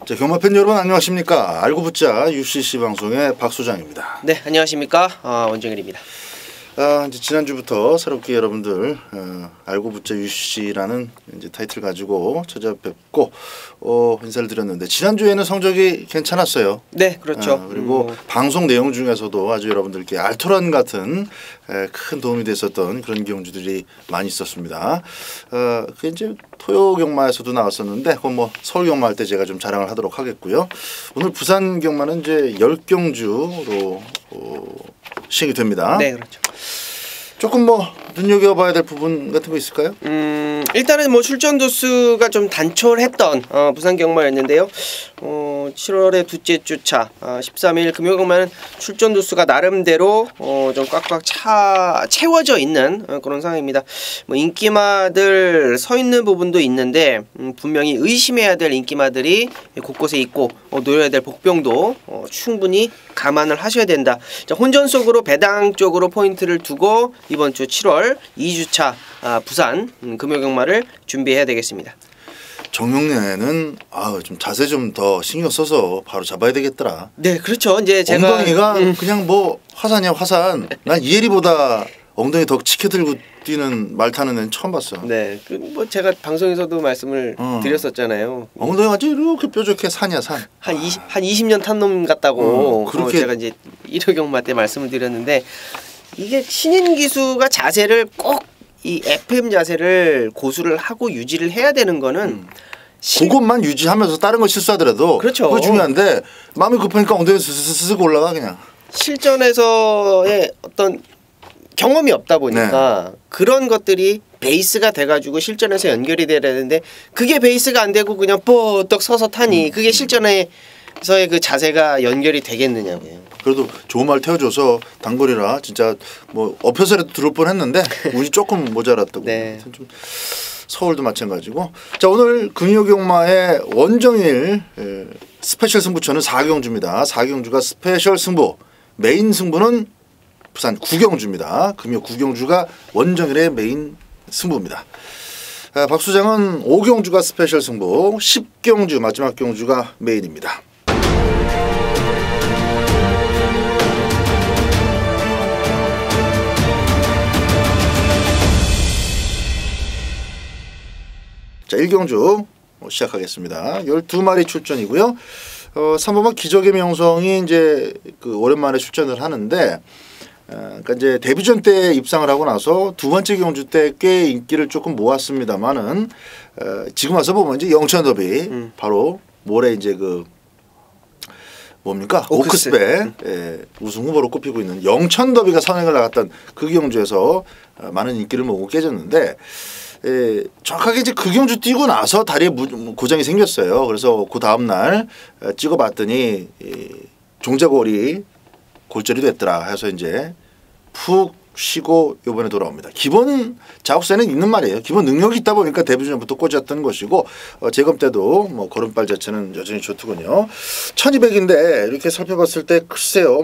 자, 경마팬 여러분 안녕하십니까. 알고 붙자 UCC 방송의 박 소장입니다. 네, 안녕하십니까. 원정일입니다. 이제 지난주부터 새롭게 여러분들 알고 붙자 UCC라는 이제 타이틀 가지고 찾아뵙고 인사를 드렸는데 지난주에는 성적이 괜찮았어요. 네, 그렇죠. 그리고 방송 내용 중에서도 아주 여러분들께 알토란 같은 큰 도움이 됐었던 그런 경주들이 많이 있었습니다. 그 이제 토요 경마에서도 나왔었는데 그건 뭐 서울 경마 할 때 제가 좀 자랑을 하도록 하겠고요. 오늘 부산 경마는 이제 10경주로 시행이 됩니다. 네, 그렇죠. 조금 뭐 눈여겨봐야 될 부분 같은 거 있을까요? 일단은 뭐 출전 도수가 좀 단촐했던 부산 경마였는데요. 7월의 둘째 주차 13일 금요 경마는 출전 도수가 나름대로 좀 꽉꽉 채워져 있는 그런 상황입니다. 뭐 인기마들 서 있는 부분도 있는데 분명히 의심해야 될 인기마들이 곳곳에 있고 놓여야 될 복병도 충분히 감안을 하셔야 된다. 자, 혼전 속으로 배당 쪽으로 포인트를 두고 이번 주 7월 2주차 부산 금요경마를 준비해야 되겠습니다. 정용래는 좀 자세 좀 더 신경 써서 바로 잡아야 되겠더라. 네, 그렇죠. 이제 제가 엉덩이가 그냥 뭐 화산이야 화산. 난 이혜리보다 엉덩이 더 치켜들고 뛰는 말 타는 애는 처음 봤어. 네, 뭐 제가 방송에서도 말씀을 드렸었잖아요. 엉덩이가 이렇게 뾰족해 산이야 산. 한 20년 탄 놈 같다고 그렇게 제가 이제 1호 경마 때 말씀을 드렸는데 이게 신인 기수가 자세를 꼭 이 FM 자세를 고수를 하고 유지를 해야 되는 거는 그것만 유지하면서 다른 거 실수하더라도 그렇죠. 그거 중요한데 마음이 급하니까 엉덩이 스스스 올라가 그냥. 실전에서의 어떤 경험이 없다 보니까 그런 것들이 베이스가 돼가지고 실전에서 연결이 돼야 되는데 그게 베이스가 안 되고 그냥 뻗떡 서서 타니 그게 실전에서의 그 자세가 연결이 되겠느냐고요. 그래도 좋은 말 태워줘서 단거리라 진짜 뭐 엎혀서라도 들어올 뻔했는데 운이 조금 모자랐다고. 네. 좀 서울도 마찬가지고. 자, 오늘 금요경마의 원정일 스페셜 승부처는 4경주입니다. 4경주가 스페셜 승부. 메인 승부는 부산 9경주입니다. 금요 9경주가 원정일의 메인 승부입니다. 박 수장은 5경주가 스페셜 승부, 10경주 마지막 경주가 메인입니다. 자, 1경주 시작하겠습니다. 12마리 출전이고요. 3번만 기적의 명성이 이제 그 오랜만에 출전을 하는데 그러니까 이제 데뷔전 때 입상을 하고 나서 두 번째 경주 때 꽤 인기를 조금 모았습니다만은 지금 와서 보면 이제 영천 더비 바로 모레 이제 그 뭡니까? 오크스배 우승 후보로 꼽히고 있는 영천 더비가 선행을 나갔던 그 경주에서 많은 인기를 모으고 깨졌는데 정확하게 이제 그 경주 뛰고 나서 다리에 고장이 생겼어요. 그래서 그 다음 날 찍어봤더니 종자골이 골절이 됐더라 해서 이제 푹 쉬고 이번에 돌아옵니다. 기본 자국사는 있는 말이에요. 기본 능력이 있다 보니까 데뷔전부터 꽂았던 것이고 재검 때도 뭐 걸음발 자체는 여전히 좋더군요. 1200인데 이렇게 살펴봤을 때 글쎄요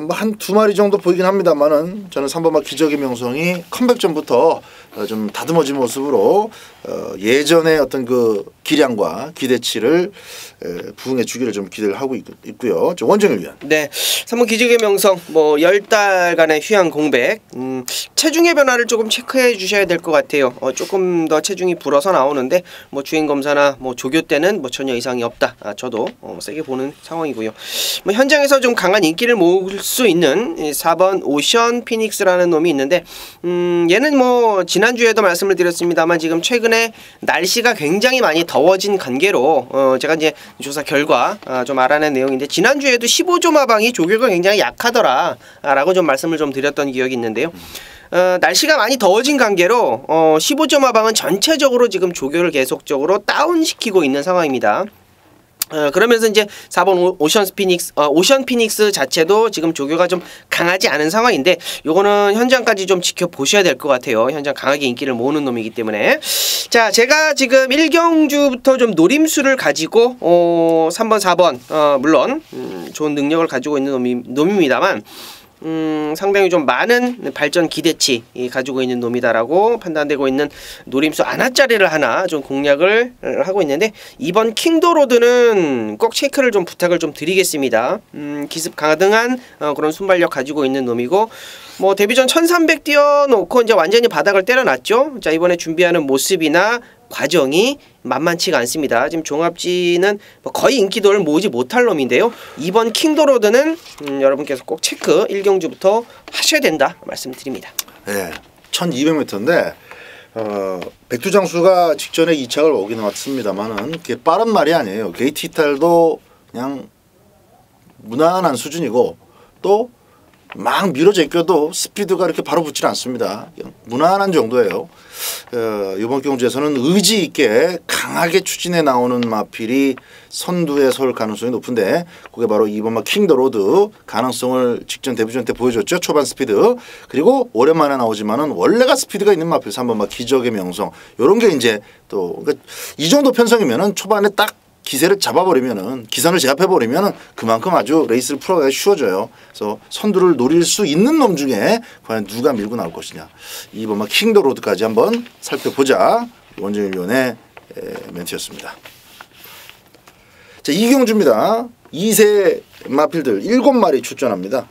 한 두 마리 정도 보이긴 합니다만은 저는 3번마 기적의 명성이 컴백전부터 좀 다듬어진 모습으로 예전의 어떤 그 기량과 기대치를 부응해 주기를 좀 기대를 하고 있고요. 원정일 위원. 네, 3번 기적의 명성 뭐 10달간의 휴양 공백 체중의 변화를 조금 체크해 주셔야 될 것 같아요. 조금 더 체중이 불어서 나오는데 뭐 주행 검사나 뭐 조교 때는 뭐 전혀 이상이 없다. 저도 세게 보는 상황이고요. 뭐 현장에서 좀 강한 인기를 모을 수 있는 4번 오션 피닉스라는 놈이 있는데 얘는 뭐 지난주에도 말씀을 드렸습니다만 지금 최근에 날씨가 굉장히 많이 더워진 관계로 제가 이제 조사 결과 좀 알아낸 내용인데 지난주에도 15조 마방이 조교가 굉장히 약하더라 라고 좀 말씀을 좀 드렸던 기억이 있는데요. 날씨가 많이 더워진 관계로 15조 마방은 전체적으로 지금 조교를 계속적으로 다운시키고 있는 상황입니다. 그러면서 이제 4번 오션 피닉스 자체도 지금 조교가 좀 강하지 않은 상황인데 요거는 현장까지 좀 지켜보셔야 될 것 같아요. 현장 강하게 인기를 모으는 놈이기 때문에. 자, 제가 지금 1경주부터 좀 노림수를 가지고 3번 4번 물론 좋은 능력을 가지고 있는 놈입니다만 상당히 좀 많은 발전 기대치 가지고 있는 놈이다라고 판단되고 있는 노림수 아나짜리를 하나 좀 공략을 하고 있는데, 이번 킹도로드는 꼭 체크를 좀 부탁을 좀 드리겠습니다. 기습 가능한 그런 순발력 가지고 있는 놈이고, 뭐 데뷔전 1300 띄워놓고 이제 완전히 바닥을 때려놨죠. 자, 이번에 준비하는 모습이나 과정이 만만치가 않습니다. 지금 종합지는 거의 인기도를 모으지 못할 놈인데요. 이번 킹도로드는 여러분께서 꼭 체크 1경주부터 하셔야 된다 말씀드립니다. 네, 1200m인데 백두장수가 직전에 2착을 오긴 왔습니다만은 그게 빠른 말이 아니에요. 게이트 이탈도 그냥 무난한 수준이고, 또 막 밀어 제껴도 스피드가 이렇게 바로 붙질 않습니다. 그냥 무난한 정도예요. 이번 경주에서는 의지 있게 강하게 추진해 나오는 마필이 선두에 설 가능성이 높은데, 그게 바로 이번 막 킹더로드 가능성을 직전 데뷔전 때 보여줬죠. 초반 스피드. 그리고 오랜만에 나오지만은 원래가 스피드가 있는 마필 3번 막 기적의 명성, 요런 게 이제 또 그러니까 이 정도 편성이면은 초반에 딱 기세를 잡아버리면은, 기선을 제압해버리면은 그만큼 아주 레이스를 풀어가기 쉬워져요. 그래서 선두를 노릴 수 있는 놈 중에 과연 누가 밀고 나올 것이냐, 이번 막 킹더로드까지 한번 살펴보자. 원정일 위원의 멘트였습니다. 자, 이경주입니다. 2세 마필들 7마리 출전합니다.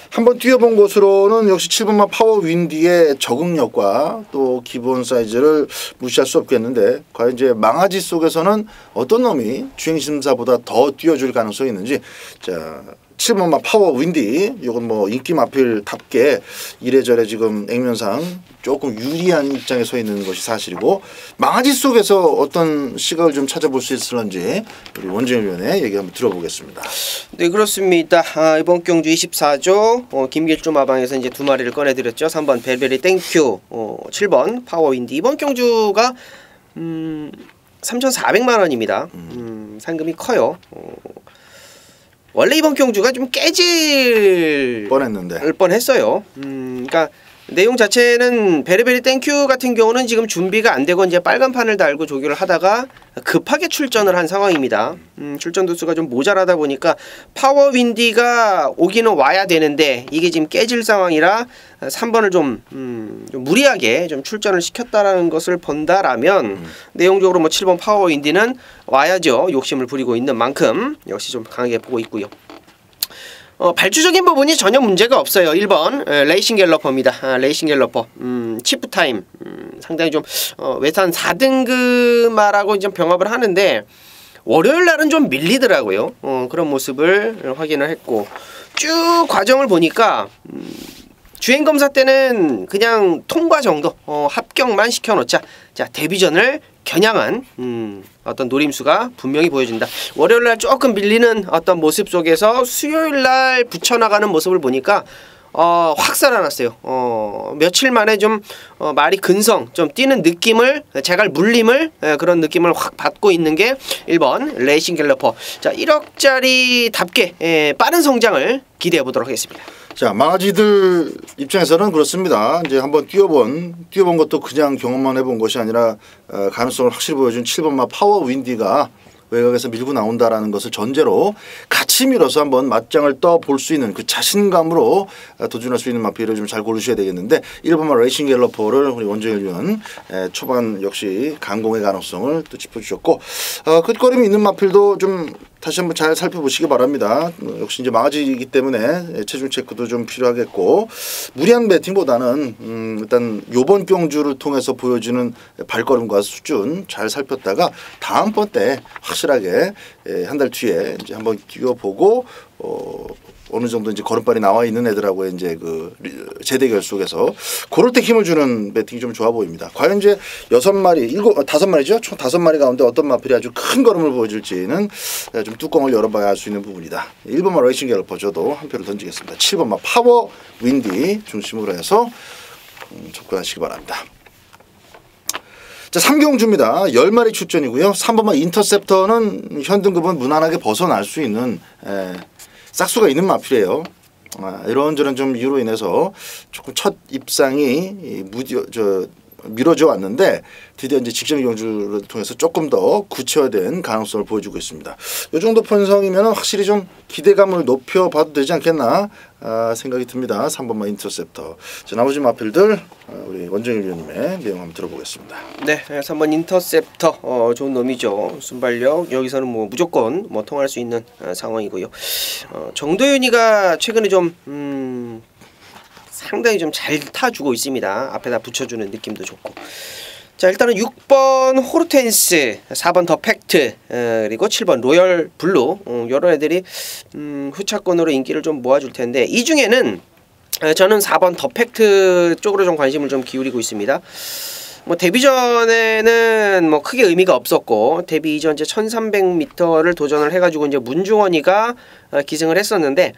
한번 뛰어본 것으로는 역시 7번마 파워 윈디의 적응력과 또 기본 사이즈를 무시할 수 없겠는데, 과연 이제 망아지 속에서는 어떤 놈이 주행심사보다 더 뛰어줄 가능성이 있는지. 자, 7번마 파워 윈디, 이건 뭐 인기 마필답게 이래저래 지금 액면상 조금 유리한 입장에 서 있는 것이 사실이고, 망아지 속에서 어떤 시각을 좀 찾아볼 수 있을런지 우리 원정일 위원의 얘기 한번 들어보겠습니다. 네, 그렇습니다. 이번 경주 24조 김길주 마방에서 이제 2마리를 꺼내드렸죠. 3번 벨베리 땡큐, 7번 파워 윈디. 이번 경주가 3,400만 원입니다. 상금이 커요. 원래 이번 경주가 좀 깨질 뻔했어요. 그러니까 내용 자체는 베리베리 땡큐 같은 경우는 지금 준비가 안 되고 이제 빨간판을 달고 조교를 하다가 급하게 출전을 한 상황입니다. 출전 두수가 좀 모자라다 보니까 파워 윈디가 오기는 와야 되는데 이게 지금 깨질 상황이라 3번을 좀 무리하게 좀 출전을 시켰다라는 것을 본다라면 내용적으로 뭐 7번 파워 윈디는 와야죠. 욕심을 부리고 있는 만큼 역시 좀 강하게 보고 있고요. 발주적인 부분이 전혀 문제가 없어요. 1번 레이싱 갤러퍼입니다. 레이싱 갤러퍼 치프타임 상당히 좀 외산 4등급마라고 좀 병합을 하는데 월요일 날은 좀 밀리더라고요. 그런 모습을 확인을 했고, 쭉 과정을 보니까 주행검사 때는 그냥 통과 정도, 합격만 시켜놓자. 자, 데뷔전을 겨냥한 어떤 노림수가 분명히 보여진다. 월요일날 조금 밀리는 어떤 모습 속에서 수요일날 붙여나가는 모습을 보니까 확 살아났어요. 며칠 만에 좀 말이 근성, 좀 뛰는 느낌을, 제갈 물림을, 그런 느낌을 확 받고 있는 게 1번 레이싱 갤러퍼. 자, 1억짜리답게 빠른 성장을 기대해 보도록 하겠습니다. 자, 망아지들 입장에서는 그렇습니다. 이제 한번 뛰어본 것도 그냥 경험만 해본 것이 아니라 가능성을 확실히 보여준 7번마 파워 윈디가 외곽에서 밀고 나온다라는 것을 전제로 같이 밀어서 한번 맞짱을 떠 볼 수 있는 그 자신감으로 도전할 수 있는 마필을 좀 잘 고르셔야 되겠는데, 1번마 레이싱 갤러퍼를 우리 원정일 위원 초반 역시 강공의 가능성을 또 짚어주셨고, 끝거림이 있는 마필도 좀 다시 한번 잘 살펴보시기 바랍니다. 역시 이제 망아지이기 때문에 체중 체크도 좀 필요하겠고, 무리한 배팅보다는 일단 요번 경주를 통해서 보여주는 발걸음과 수준 잘 살폈다가 다음번 때 확실하게 한 달 뒤에 이제 한번 뛰어보고 어느 정도 이제 걸음발이 나와 있는 애들하고 이제 그 재대결 속에서 그럴 때 힘을 주는 배팅이 좀 좋아 보입니다. 과연 이제 5마리죠? 총 5마리 가운데 어떤 마필이 아주 큰 걸음을 보여줄지는 좀 뚜껑을 열어봐야 알 수 있는 부분이다. 1번마 레이싱 갤러퍼 저도 한 표를 던지겠습니다. 7번마 파워 윈디 중심으로 해서 접근하시기 바랍니다. 자, 3경주입니다. 10마리 출전이고요. 3번마 인터셉터는 현등급은 무난하게 벗어날 수 있는 싹수가 있는 마필이에요. 이런저런 좀 이유로 인해서 조금 첫 입상이 미뤄져 왔는데 드디어 이제 직전 경주를 통해서 조금 더 구체화된 가능성을 보여주고 있습니다. 이 정도 편성이면 확실히 좀 기대감을 높여봐도 되지 않겠나 생각이 듭니다. 3번마 인터셉터. 자, 나머지 마필들 우리 원정일 위원님의 내용 한번 들어보겠습니다. 네, 3번 인터셉터 좋은 놈이죠. 순발력 여기서는 뭐 무조건 뭐 통할 수 있는 상황이고요. 정도윤이가 최근에 좀 상당히 좀 잘 타주고 있습니다. 앞에다 붙여주는 느낌도 좋고. 자, 일단은 6번 호르텐스, 4번 더 팩트, 그리고 7번 로열 블루 이런 애들이 후차권으로 인기를 좀 모아줄 텐데 이 중에는 저는 4번 더 팩트 쪽으로 좀 관심을 좀 기울이고 있습니다. 뭐 데뷔 전에는 뭐 크게 의미가 없었고 데뷔 이전 이제 1300m를 도전을 해가지고 이제 문중원이가 기승을 했었는데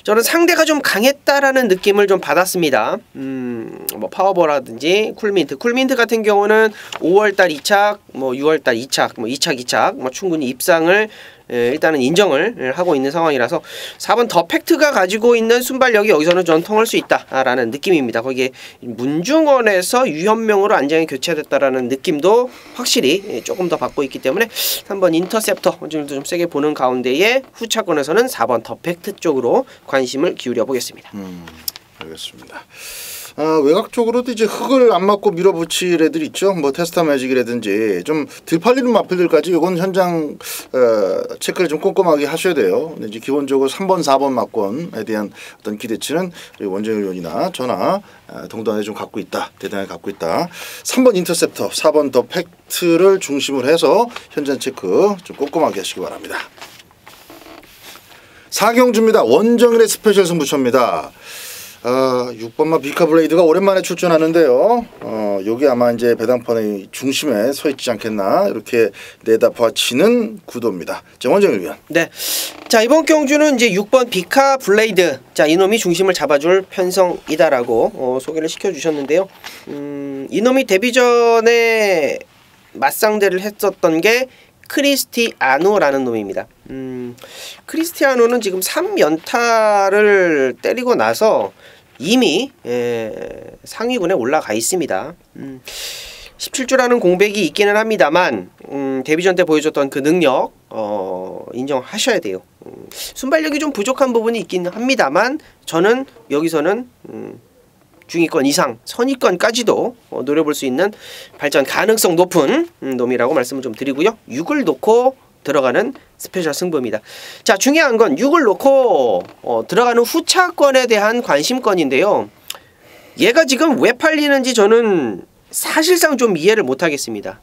저는 상대가 좀 강했다라는 느낌을 좀 받았습니다. 뭐 파워버라든지 쿨민트 같은 경우는 5월달 2착, 뭐 6월달 2착, 뭐 2착 뭐 충분히 입상을 일단은 인정을 하고 있는 상황이라서 4번 더 팩트가 가지고 있는 순발력이 여기서는 전 통할 수 있다라는 느낌입니다. 거기에 문중원에서 유현명으로 안장이 교체됐다라는 느낌도 확실히 조금 더 받고 있기 때문에 3번 인터셉터 오늘도 좀 세게 보는 가운데에 후차권에서는 4번 더 팩트 쪽으로 관심을 기울여 보겠습니다. 알겠습니다. 외곽 쪽으로도 이제 흙을 안 맞고 밀어붙일 애들 있죠. 뭐 테스타 매직이라든지 좀 들팔리는 마필들까지 이건 현장 체크를 좀 꼼꼼하게 하셔야 돼요. 근데 이제 기본적으로 3번, 4번 막권에 대한 어떤 기대치는 원정일 의원이나 저나 동단에 좀 갖고 있다. 대단하게 갖고 있다. 3번 인터셉터, 4번 더 팩트를 중심으로 해서 현장 체크 좀 꼼꼼하게 하시기 바랍니다. 4경주입니다. 원정일의 스페셜 승부처입니다. 6번마 비카블레이드가 오랜만에 출전하는데요. 요게 아마 이제 배당판의 중심에 서 있지 않겠나 이렇게 내다봐지는 구도입니다. 자, 원정일 위원. 네. 자, 이번 경주는 이제 6번 비카블레이드. 자, 이놈이 중심을 잡아줄 편성이다라고 소개를 시켜주셨는데요. 이놈이 데뷔 전에 맞상대를 했었던 게 크리스티아노라는 놈입니다. 크리스티아노는 지금 3연타를 때리고 나서 이미 상위군에 올라가 있습니다. 17주라는 공백이 있기는 합니다만 데뷔전 때 보여줬던 그 능력 인정하셔야 돼요. 순발력이 좀 부족한 부분이 있긴 합니다만 저는 여기서는 중위권 이상, 선위권까지도 노려볼 수 있는 발전 가능성 높은 놈이라고 말씀을 좀 드리고요. 6을 놓고 들어가는 스페셜 승부입니다. 자, 중요한 건 6을 놓고 들어가는 후차권에 대한 관심권인데요. 얘가 지금 왜 팔리는지 저는 사실상 좀 이해를 못하겠습니다.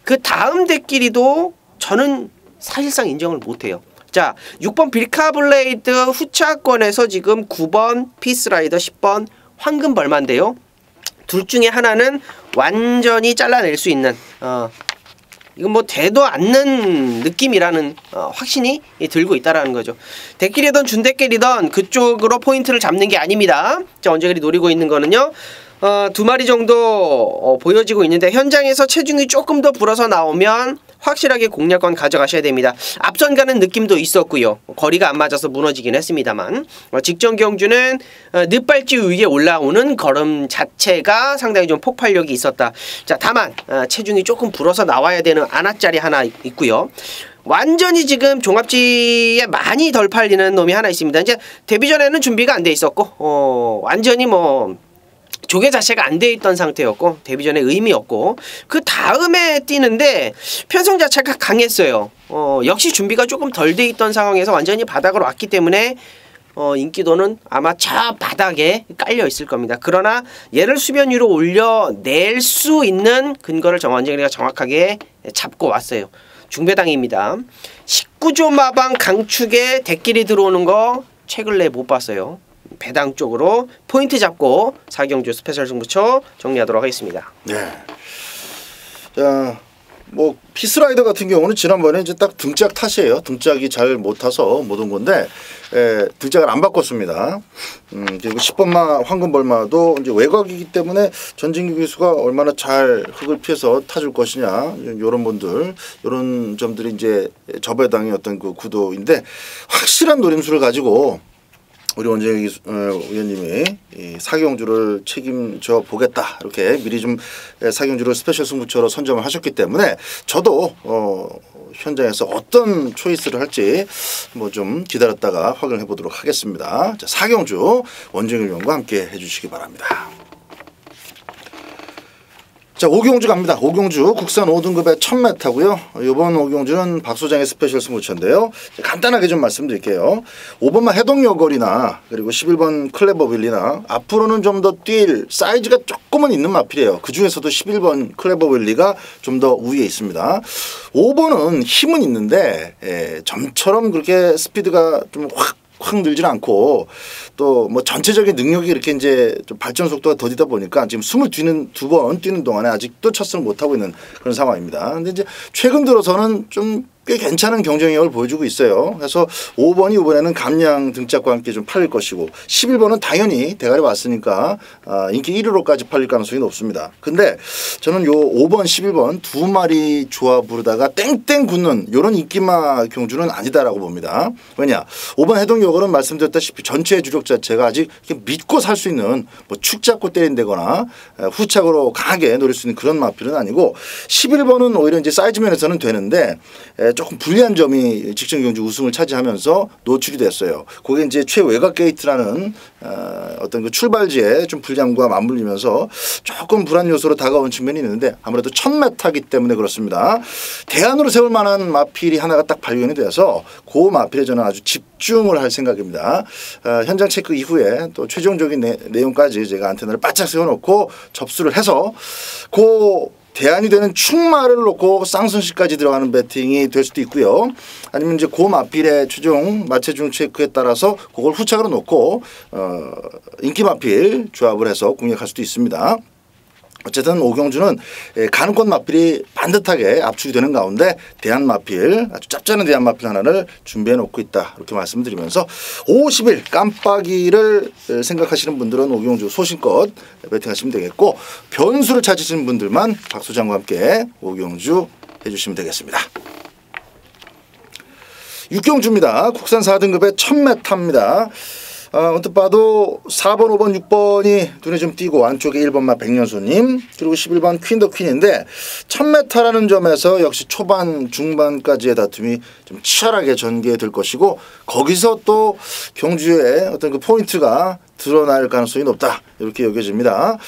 그 다음 대끼리도 저는 사실상 인정을 못해요. 자, 6번 빌카블레이드 후차권에서 지금 9번 피스라이더, 10번 황금벌마인데요. 둘 중에 하나는 완전히 잘라낼 수 있는 이건 뭐 되도 않는 느낌이라는 확신이 들고 있다라는 거죠. 대끼리든 준대끼리든 그쪽으로 포인트를 잡는 게 아닙니다. 자, 원정일이 노리고 있는 거는요. 두 마리 정도 보여지고 있는데 현장에서 체중이 조금 더 불어서 나오면 확실하게 공략권 가져가셔야 됩니다. 앞선 가는 느낌도 있었고요. 거리가 안 맞아서 무너지긴 했습니다만 직전 경주는 늦발지 위에 올라오는 걸음 자체가 상당히 좀 폭발력이 있었다. 자, 다만 체중이 조금 불어서 나와야 되는 안아짜리 하나 있고요. 완전히 지금 종합지에 많이 덜 팔리는 놈이 하나 있습니다. 이제 데뷔 전에는 준비가 안 돼 있었고 완전히 뭐 조개 자체가 안 돼 있던 상태였고 데뷔 전에 의미 없고 그 다음에 뛰는데 편성 자체가 강했어요. 역시 준비가 조금 덜 돼 있던 상황에서 완전히 바닥으로 왔기 때문에 인기도는 아마 저 바닥에 깔려 있을 겁니다. 그러나 얘를 수면 위로 올려낼 수 있는 근거를 원정일이가 정확하게 잡고 왔어요. 중배당입니다. 19조 마방 강축에 대끼리 들어오는 거 최근에 못 봤어요. 배당 쪽으로 포인트 잡고 4경주 스페셜 승부처 정리하도록 하겠습니다. 네. 자, 뭐 피스라이더 같은 경우는 지난번에 이제 딱 등짝 탓이에요. 등짝이 잘 못 타서 못 온 건데 등짝을 안 바꿨습니다. 그리고 10번마 황금벌마도 이제 외곽이기 때문에 전진규 교수가 얼마나 잘 흙을 피해서 타줄 것이냐 이런 분들 이런 점들이 이제 저배당의 어떤 그 구도인데 확실한 노림수를 가지고 우리 원정희 의원님이 이 사경주를 책임져 보겠다 이렇게 미리 좀 사경주를 스페셜 승부처로 선점을 하셨기 때문에 저도 현장에서 어떤 초이스를 할지 뭐 좀 기다렸다가 확인해 보도록 하겠습니다. 자, 사경주 원정희 의원과 함께 해주시기 바랍니다. 자, 오경주 갑니다. 오경주 국산 5등급의 1000m고요. 이번 오경주는 박 소장의 스페셜 승부처인데요. 간단하게 좀 말씀드릴게요. 5번만 해동여걸이나 그리고 11번 클레버윌리나 앞으로는 좀 더 뛸 사이즈가 조금은 있는 마필이에요. 그중에서도 11번 클레버윌리가 좀 더 우위에 있습니다. 5번은 힘은 있는데 점처럼 그렇게 스피드가 좀 확 늘지는 않고 또 뭐 전체적인 능력이 이렇게 이제 좀 발전 속도가 더디다 보니까 지금 22번 뛰는 동안에 아직도 첫 승을 못 하고 있는 그런 상황입니다. 근데 이제 최근 들어서는 좀 꽤 괜찮은 경쟁력을 보여주고 있어요. 그래서 5번이 이번에는 감량 등짝과 함께 좀 팔릴 것이고 11번은 당연히 대가리 왔으니까 인기 1위로까지 팔릴 가능성이 높습니다. 근데 저는 요 5번, 11번 두 마리 조합으로다가 땡땡 굳는 이런 인기마 경주는 아니다라고 봅니다. 왜냐? 5번 해동여걸은 말씀드렸다시피 전체 주력 자체가 아직 믿고 살 수 있는 뭐 축 잡고 때린다거나 후착으로 강하게 노릴 수 있는 그런 마필은 아니고 11번은 오히려 이제 사이즈 면에서는 되는데 조금 불리한 점이 직전 경주 우승을 차지하면서 노출이 됐어요. 그게 이제 최외곽 게이트라는 어떤 그 출발지에 좀 불리함과 맞물리면서 조금 불안 요소로 다가온 측면이 있는데 아무래도 1000m이기 때문에 그렇습니다. 대안으로 세울 만한 마필이 하나가 딱 발견이 돼서 그 마필에 저는 아주 집중을 할 생각입니다. 현장 체크 이후에 또 최종적인 내용까지 제가 안테나를 바짝 세워놓고 접수를 해서 대안이 되는 충마를 놓고 쌍순시까지 들어가는 배팅이 될 수도 있고요. 아니면 이제 고 마필의 최종 마체중 체크에 따라서 그걸 후착으로 놓고 인기 마필 조합을 해서 공략할 수도 있습니다. 어쨌든 오경주는 가능권 마필이 반듯하게 압축이 되는 가운데 대안 마필 아주 짭짤한 대안 마필 하나를 준비해 놓고 있다 이렇게 말씀드리면서 50일 깜빡이를 생각하시는 분들은 오경주 소신껏 배팅하시면 되겠고 변수를 찾으시는 분들만 박 소장과 함께 오경주 해주시면 되겠습니다. 육경주입니다. 국산 4등급의 1000m입니다. 언뜻 봐도 4번, 5번, 6번이 눈에 좀 띄고 안쪽에 1번만 백년수님 그리고 11번 퀸 더 퀸인데 1000m라는 점에서 역시 초반, 중반까지의 다툼이 좀 치열하게 전개될 것이고 거기서 또 경주의 어떤 그 포인트가 드러날 가능성이 높다 이렇게 여겨집니다.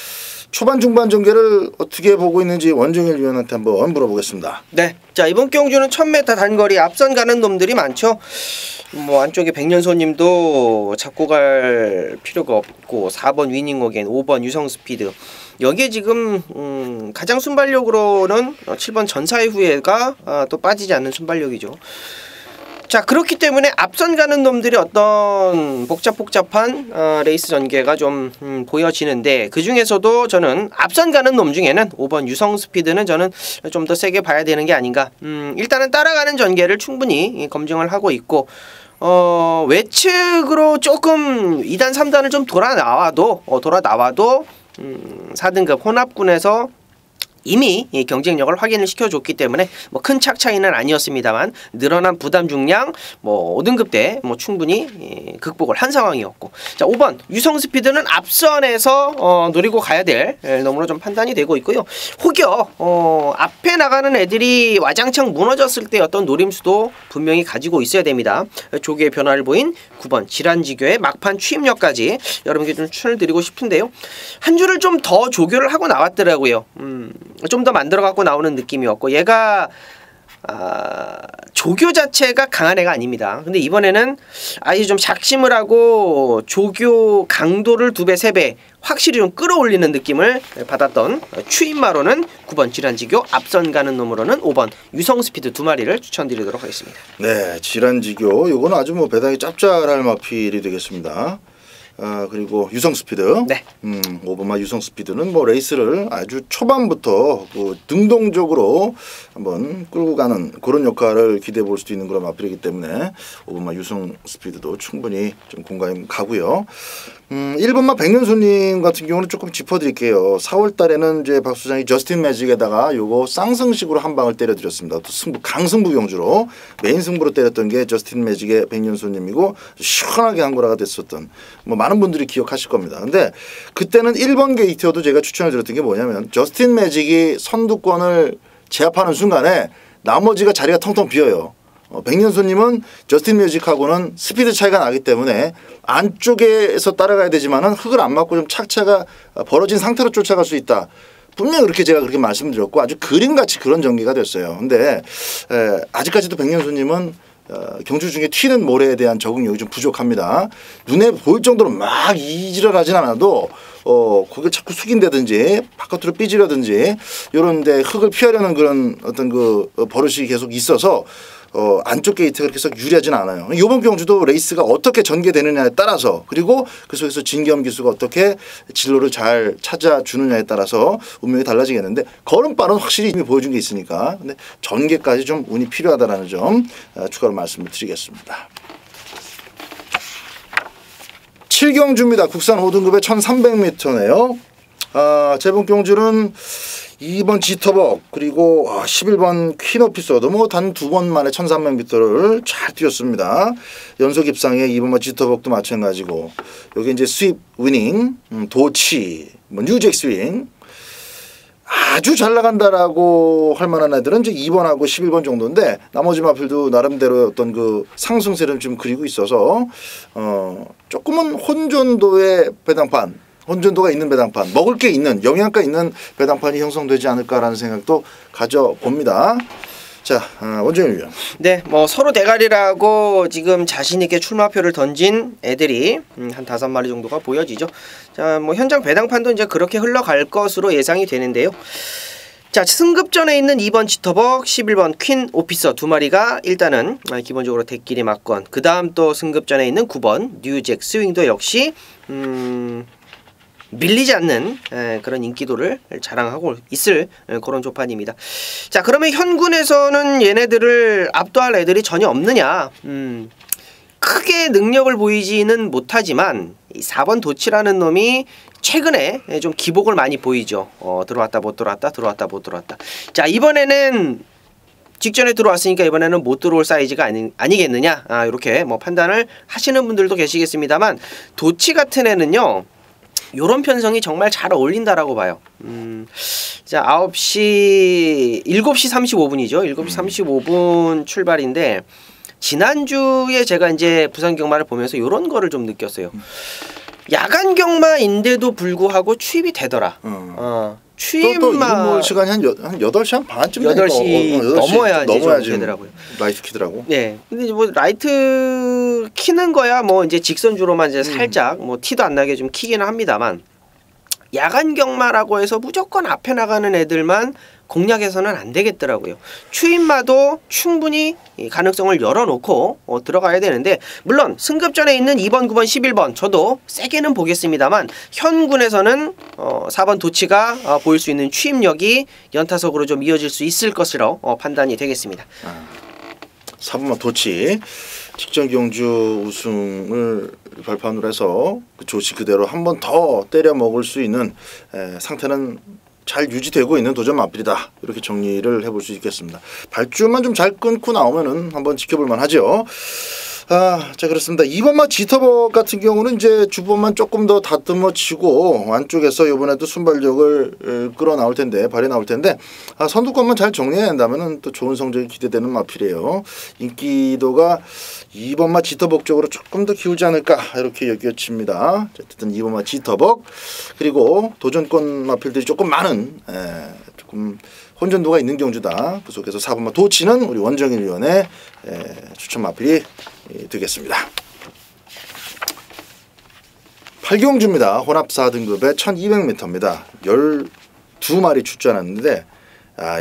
초반 중반 전개를 어떻게 보고 있는지 원정일 위원한테 한번 물어보겠습니다. 네, 자 이번 경주는 1000m 단거리 앞선 가는 놈들이 많죠. 뭐 안쪽에 백년소님도 잡고 갈 필요가 없고 4번 위닝어겐, 5번 유성스피드 여기에 지금 가장 순발력으로는 7번 전사의 후예가 또 빠지지 않는 순발력이죠. 자 그렇기 때문에 앞선 가는 놈들이 어떤 복잡한 레이스 전개가 좀 보여지는데 그 중에서도 저는 앞선 가는 놈 중에는 5번 유성스피드는 저는 좀 더 세게 봐야 되는 게 아닌가. 일단은 따라가는 전개를 충분히 검증을 하고 있고 외측으로 조금 2단 3단을 좀 돌아 나와도 4등급 혼합군에서 이미 경쟁력을 확인을 시켜줬기 때문에 뭐 큰 착 차이는 아니었습니다만 늘어난 부담 중량 5등급 때 충분히 극복을 한 상황이었고 자 5번 유성 스피드는 앞선에서 노리고 가야 될 놈으로 좀 판단이 되고 있고요. 혹여 앞에 나가는 애들이 와장창 무너졌을 때 어떤 노림수도 분명히 가지고 있어야 됩니다. 조기의 변화를 보인 9번 질환지교의 막판 취임력까지 여러분께 좀 추천을 드리고 싶은데요. 한 줄을 좀 더 조교를 하고 나왔더라고요. 좀 더 만들어 갖고 나오는 느낌이었고 얘가 조교 자체가 강한 애가 아닙니다. 근데 이번에는 아예 좀 작심을 하고 조교 강도를 2배, 3배 확실히 좀 끌어올리는 느낌을 받았던 추임마로는 9번 질환지교, 앞선 가는 놈으로는 5번 유성스피드 2마리를 추천드리도록 하겠습니다. 네, 질환지교 요거는 아주 뭐 배당이 짭짤할 마필이 되겠습니다. 그리고 유성 스피드. 네. 오버마 유성 스피드는 뭐 레이스를 아주 초반부터 그 등동적으로 한번 끌고 가는 그런 역할을 기대해 볼 수도 있는 그런 마필이기 때문에 오버마 유성 스피드도 충분히 좀 공감이 가고요. 1번마 백년손님 같은 경우는 조금 짚어드릴게요. 4월 달에는 이제 박 수장이 저스틴 매직에다가 요거 쌍승식으로 한 방을 때려드렸습니다. 또 승부 강승부 경주로 메인 승부로 때렸던 게 저스틴 매직의 백년손님이고 시원하게 한 거라가 됐었던 뭐 많은 분들이 기억하실 겁니다. 근데 그때는 1번 게이트여도 제가 추천을 드렸던 게 뭐냐면 저스틴 매직이 선두권을 제압하는 순간에 나머지가 자리가 텅텅 비어요. 백년손님은 저스틴 뮤직하고는 스피드 차이가 나기 때문에 안쪽에서 따라가야 되지만은 흙을 안 맞고 좀 착차가 벌어진 상태로 쫓아갈 수 있다. 분명히 그렇게 제가 그렇게 말씀드렸고 아주 그림같이 그런 전개가 됐어요. 근데 아직까지도 백년손님은 경주 중에 튀는 모래에 대한 적응력이 좀 부족합니다. 눈에 보일 정도로 막 이지랄하진 않아도 고개를 자꾸 숙인다든지 바깥으로 삐지려든지 이런 데 흙을 피하려는 그런 어떤 그 버릇이 계속 있어서 안쪽 게이트가 그렇게 썩 유리하지는 않아요. 이번 경주도 레이스가 어떻게 전개되느냐에 따라서 그리고 그 속에서 진겸 기수가 어떻게 진로를 잘 찾아주느냐에 따라서 운명이 달라지겠는데 걸음발은 확실히 이미 보여준 게 있으니까 근데 전개까지 좀 운이 필요하다라는 점 추가로 말씀을 드리겠습니다. 7경주입니다. 국산 5등급의 1300m네요. 재본 경주는 2번 지터벅 그리고 11번 퀸오피서도 뭐 단 2번 만에 1300m를 잘 뛰었습니다. 연속 입상에 2번만 지터벅도 마찬가지고 여기 이제 스윕 위닝, 도치, 뭐 뉴잭 스윙 아주 잘 나간다라고 할 만한 애들은 이제 2번하고 11번 정도인데 나머지 마필도 나름대로 어떤 그 상승세를 좀 그리고 있어서 조금은 혼전도의 배당판 혼전도가 있는 배당판, 먹을 게 있는 영양가 있는 배당판이 형성되지 않을까라는 생각도 가져봅니다. 자, 원정일 위원. 네, 뭐 서로 대가리라고 지금 자신 있게 출마표를 던진 애들이 한 5마리 정도가 보여지죠. 자, 뭐 현장 배당판도 이제 그렇게 흘러갈 것으로 예상이 되는데요. 자, 승급전에 있는 2번 지터벅, 11번 퀸 오피서 2마리가 일단은 기본적으로 대끼리 맞건. 그 다음 또 승급전에 있는 9번 뉴잭 스윙도 역시 밀리지 않는 그런 인기도를 자랑하고 있을 그런 조판입니다. 자, 그러면 현군에서는 얘네들을 압도할 애들이 전혀 없느냐? 크게 능력을 보이지는 못하지만 이 4번 도치라는 놈이 최근에 좀 기복을 많이 보이죠. 들어왔다 못 들어왔다 들어왔다 못 들어왔다. 자, 이번에는 직전에 들어왔으니까 이번에는 못 들어올 사이즈가 아니겠느냐? 이렇게 뭐 판단을 하시는 분들도 계시겠습니다만 도치 같은 애는요. 요런 편성이 정말 잘 어울린다라고 봐요. 자, 7시 35분이죠. 7시 35분 출발인데 지난주에 제가 이제 부산 경마를 보면서 요런 거를 좀 느꼈어요. 야간 경마인데도 불구하고 추입이 되더라. 추입만 또 시간이 한 8시 한 반쯤 8시 넘어야지 되더라고요. 라이트 키더라고. 네. 근데 뭐 라이트 키는 거야 뭐 이제 직선주로만 이제 살짝 뭐 티도 안 나게 좀 키기는 합니다만 야간 경마라고 해서 무조건 앞에 나가는 애들만 공략해서는 안 되겠더라고요. 추임마도 충분히 가능성을 열어놓고 들어가야 되는데 물론 승급전에 있는 2번, 9번, 11번 저도 세게는 보겠습니다만 현군에서는 4번 도치가 보일 수 있는 추임력이 연타석으로 좀 이어질 수 있을 것으로 판단이 되겠습니다. 4번만 도치 직전 경주 우승을 발판으로 해서 그 조치 그대로 한 번 더 때려 먹을 수 있는 상태는 잘 유지되고 있는 도전 마필이다. 이렇게 정리를 해볼 수 있겠습니다. 발주만 좀 잘 끊고 나오면은 한번 지켜볼 만하죠. 자, 그렇습니다. 2번마 지터벅 같은 경우는 이제 주번만 조금 더 다듬어 치고 안쪽에서 이번에도 순발력을 끌어 나올 텐데 발이 나올 텐데 선두권만 잘 정리해야 한다면은 또 좋은 성적이 기대되는 마필이에요. 인기도가 2번마 지터벅 쪽으로 조금 더 기울지 않을까 이렇게 여겨집니다. 어쨌든 2번마 지터벅 그리고 도전권 마필들이 조금 많은 조금 혼전도가 있는 경주다. 그 속에서 4번마 도치는 우리 원정일 위원의 추천 마필이 되겠습니다. 8경주입니다. 혼합 4등급의 1200m입니다. 12마리 출전하는데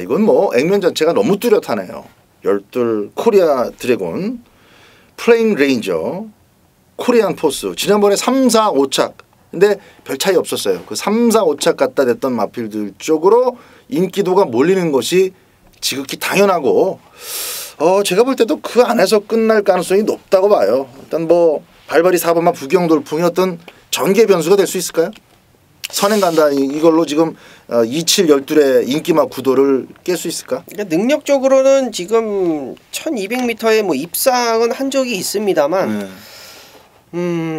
이건 뭐 액면 자체가 너무 뚜렷하네요. 12 코리아 드래곤, 플레잉 레인저, 코리안 포스 지난번에 3, 4, 5착 근데 별 차이 없었어요. 그 3, 4, 5착 갖다 댔던 마필들 쪽으로 인기도가 몰리는 것이 지극히 당연하고 제가 볼 때도 그 안에서 끝날 가능성이 높다고 봐요. 일단 뭐 발발이 4번마 부경돌풍이 어떤 전개 변수가 될 수 있을까요? 선행 간다 이걸로 지금 27, 12의 인기마 구도를 깰 수 있을까? 그러니까 능력적으로는 지금 1200m에 뭐 입상은 한 적이 있습니다만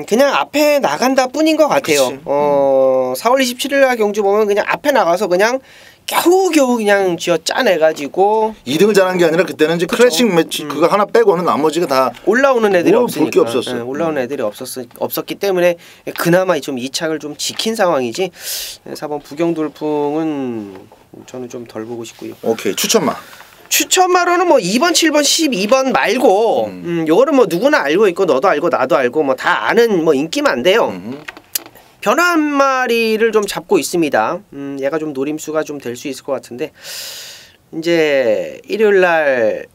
그냥 앞에 나간다 뿐인 것 같아요. 4월 27일 날 경주 보면 그냥 앞에 나가서 그냥 겨우겨우 그냥 쥐어 짜내가지고 2등을 잘한 게 아니라 그때는 이제 클래식 매치 그거 하나 빼고는 나머지가 다 올라오는 애들이 없으니까 게 없었어요. 네, 올라오는 애들이 없었기 때문에 그나마 좀 2착을 좀 지킨 상황이지 4번 부경돌풍은 저는 좀 덜 보고 싶고요. 오케이 추천마. 추천마로는 뭐 2번, 7번, 12번 말고 요거는 뭐 누구나 알고 있고 너도 알고 나도 알고 뭐 다 아는 뭐 인기만인데요. 변화 한 마리를 좀 잡고 있습니다. 얘가 좀 노림수가 좀 될 수 있을 것 같은데 이제 일요일 날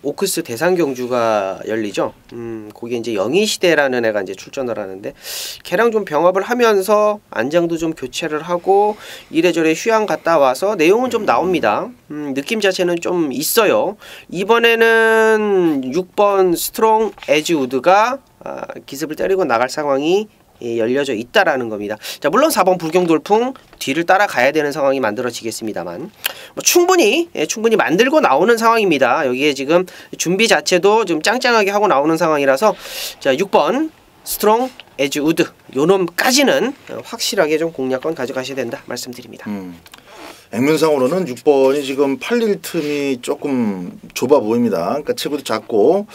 오크스 대상 경주가 열리죠. 거기에 이제 영희시대라는 애가 이제 출전을 하는데 걔랑 좀 병합을 하면서 안장도 좀 교체를 하고 이래저래 휴양 갔다 와서 내용은 좀 나옵니다. 느낌 자체는 좀 있어요. 이번에는 6번 스트롱 에지 우드가 기습을 때리고 나갈 상황이 열려져 있다라는 겁니다. 자, 물론 4번 불경돌풍 뒤를 따라가야 되는 상황이 만들어지겠습니다만 뭐 충분히 만들고 나오는 상황입니다. 여기에 지금 준비 자체도 좀 짱짱하게 하고 나오는 상황이라서 자 6번 스트롱 에지 우드 요놈까지는 확실하게 좀 공략권 가져가셔야 된다 말씀드립니다. 액면상으로는 6번이 지금 팔릴 틈이 조금 좁아 보입니다. 그러니까 체구도 작고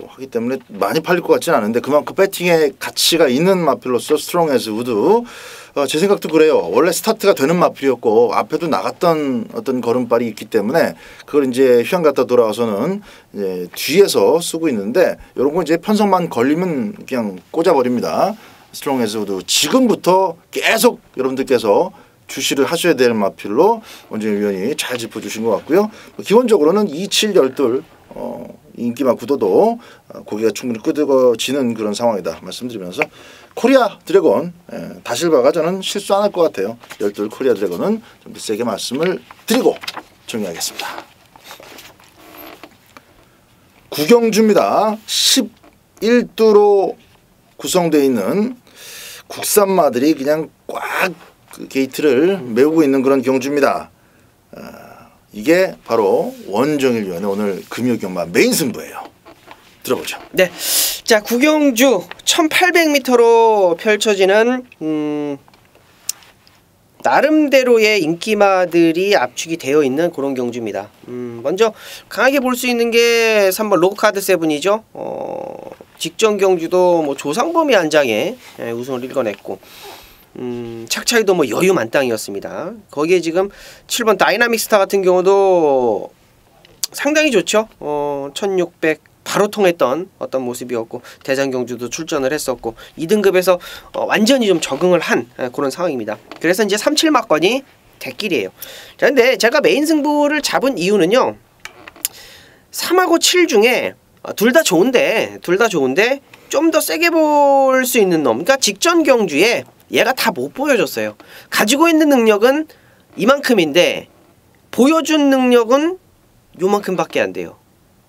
하기 때문에 많이 팔릴 것 같지는 않은데 그만큼 배팅의 가치가 있는 마필로서 스트롱 에즈 우드 제 생각도 그래요. 원래 스타트가 되는 마필이었고 앞에도 나갔던 어떤 걸음발이 있기 때문에 그걸 이제 휴양 갔다 돌아와서는 이제 뒤에서 쓰고 있는데 이런 거 이제 편성만 걸리면 그냥 꽂아버립니다. 스트롱 에즈 우드 지금부터 계속 여러분들께서 주시를 하셔야 될 마필로 원정희 위원이 잘 짚어주신 것 같고요. 기본적으로는 27, 12 인기마 구도도 고기가 충분히 끄덕어지는 그런 상황이다 말씀드리면서 코리아 드래곤 다실바가 저는 실수 안 할 것 같아요. 12 코리아 드래곤은 좀 더 세게 말씀을 드리고 정리하겠습니다. 구경주입니다. 11두로 구성되어 있는 국산마들이 그냥 꽉 그 게이트를 메우고 있는 그런 경주입니다. 이게 바로 원정일 위원의 오늘 금요경마 메인 승부예요. 들어보죠. 네, 자 구경주 1800m로 펼쳐지는 나름대로의 인기마들이 압축이 되어 있는 그런 경주입니다. 먼저 강하게 볼 수 있는 게 3번 로그카드 세븐이죠. 직전 경주도 뭐 조상범이 한 장에 우승을 읽어냈고 착 차이도 뭐 여유 만땅이었습니다. 거기에 지금 7번 다이나믹 스타 같은 경우도 상당히 좋죠. 1600 바로 통했던 어떤 모습이었고 대장 경주도 출전을 했었고 2등급에서 완전히 좀 적응을 한 그런 상황입니다. 그래서 이제 37막건이 대길이에요. 자, 근데 제가 메인 승부를 잡은 이유는요. 3하고 7 중에 둘 다 좋은데 좀 더 세게 볼 수 있는 놈. 그러니까 직전 경주에 얘가 다 못 보여줬어요. 가지고 있는 능력은 이만큼인데 보여준 능력은 요만큼밖에 안 돼요.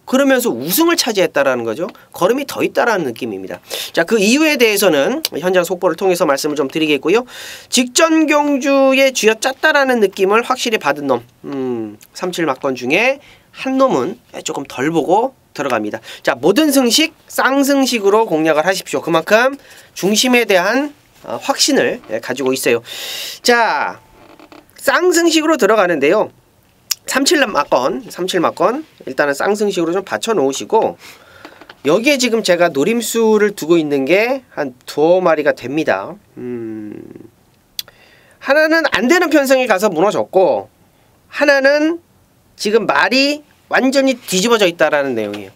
그러면서 우승을 차지했다라는 거죠. 걸음이 더 있다라는 느낌입니다. 자, 그 이유에 대해서는 현장 속보를 통해서 말씀을 좀 드리겠고요. 직전 경주에 쥐어짰다라는 느낌을 확실히 받은 놈 37막건 중에 한 놈은 조금 덜 보고 들어갑니다. 자, 모든 승식 쌍승식으로 공략을 하십시오. 그만큼 중심에 대한 확신을 가지고 있어요. 자, 쌍승식으로 들어가는데요. 37막건 일단은 쌍승식으로 좀 받쳐 놓으시고 여기에 지금 제가 노림수를 두고 있는 게 한 두어 마리가 됩니다. 하나는 안 되는 편성에 가서 무너졌고 하나는 지금 말이 완전히 뒤집어져 있다라는 내용이에요.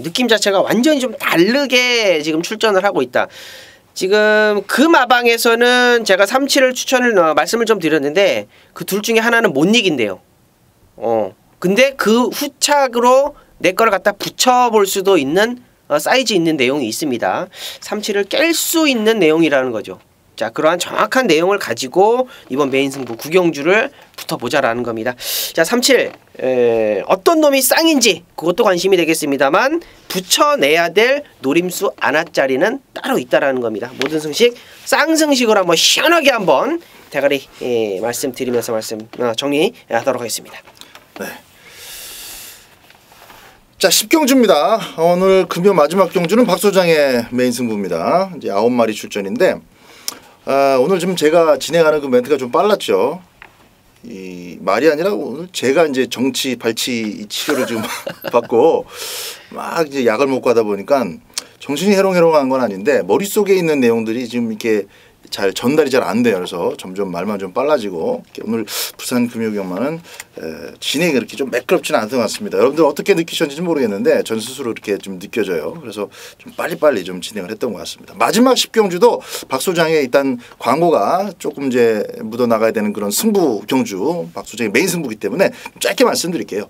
느낌 자체가 완전히 좀 다르게 지금 출전을 하고 있다. 지금 그 마방에서는 제가 37을 말씀을 좀 드렸는데 그 둘 중에 하나는 못 이긴대요. 근데 그 후착으로 내 거를 갖다 붙여볼 수도 있는 사이즈 있는 내용이 있습니다. 37을 깰 수 있는 내용이라는 거죠. 자, 그러한 정확한 내용을 가지고 이번 메인 승부 구경주를 붙어보자라는 겁니다. 자, 37 어떤 놈이 쌍인지 그것도 관심이 되겠습니다만 붙여내야 될 노림수 안아짜리는 따로 있다라는 겁니다. 모든 승식 쌍승식으로 한번 시원하게 한번 대가리 말씀드리면서 정리하도록 하겠습니다. 네. 자, 10경주입니다. 오늘 금요 마지막 경주는 박 소장의 메인 승부입니다. 이제 9마리 출전인데 오늘 좀 제가 진행하는 그 멘트가 좀 빨랐죠. 이 말이 아니라 오늘 제가 이제 정치 발치 치료를 좀 받고 막 이제 약을 먹고 하다 보니까 정신이 해롱해롱한 건 아닌데 머릿속에 있는 내용들이 지금 이렇게 잘 전달이 잘 안 돼요. 그래서 점점 말만 좀 빨라지고 오늘 부산 금요경마는 진행이 그렇게 좀 매끄럽지는 않던 것 같습니다. 여러분들 어떻게 느끼셨는지 모르겠는데 전 스스로 이렇게 좀 느껴져요. 그래서 좀 빨리빨리 좀 진행을 했던 것 같습니다. 마지막 10경주도 박 소장의 일단 광고가 조금 이제 묻어나가야 되는 그런 승부 경주, 박 소장의 메인 승부기 때문에 짧게 말씀드릴게요.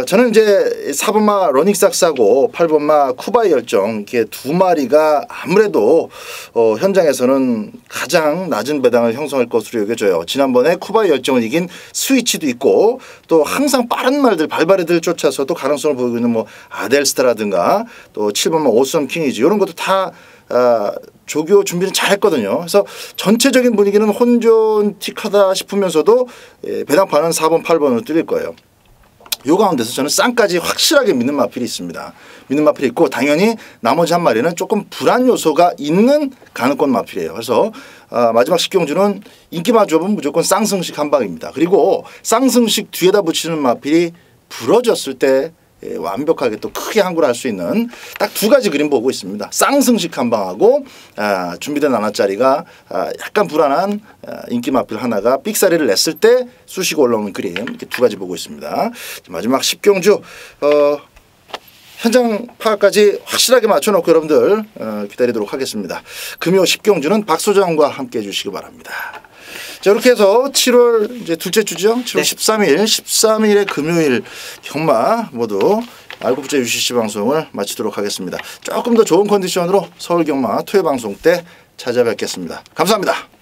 저는 이제 4번마 러닝삭사고 8번마 쿠바의 열정 이렇게 두 마리가 아무래도 현장에서는 가장 낮은 배당을 형성할 것으로 여겨져요. 지난번에 쿠바의 열정을 이긴 스위치도 있고 또 항상 빠른 말들 발바리들 쫓아서도 가능성을 보이고 있는 뭐 아델스타라든가 또 7번만 오썸 킹이지 이런 것도 다 조교 준비를 잘 했거든요. 그래서 전체적인 분위기는 혼존틱하다 싶으면서도 배당판은 4번 8번으로 뚫릴 거예요. 요 가운데서 저는 쌍까지 확실하게 믿는 마필이 있습니다. 믿는 마필이 있고 당연히 나머지 한 마리는 조금 불안 요소가 있는 가능권 마필이에요. 그래서 마지막 10경주는 인기 마주업은 무조건 쌍승식 한 방입니다. 그리고 쌍승식 뒤에다 붙이는 마필이 부러졌을 때 완벽하게 또 크게 항구를 할 수 있는 딱 두 가지 그림 보고 있습니다. 쌍승식 한 방하고 준비된 하나짜리가 약간 불안한 인기 마필 하나가 삑사리를 냈을 때 쑤시고 올라오는 그림 이렇게 두 가지 보고 있습니다. 마지막 10경주 현장 파악까지 확실하게 맞춰놓고 여러분들 기다리도록 하겠습니다. 금요 10경주는 박 소장과 함께 해주시기 바랍니다. 자, 이렇게 해서 7월 이제 둘째 주죠. 7월 네. 13일에 금요일 경마 모두 알고부자 UCC 방송을 마치도록 하겠습니다. 조금 더 좋은 컨디션으로 서울 경마 토요 방송 때 찾아뵙겠습니다. 감사합니다.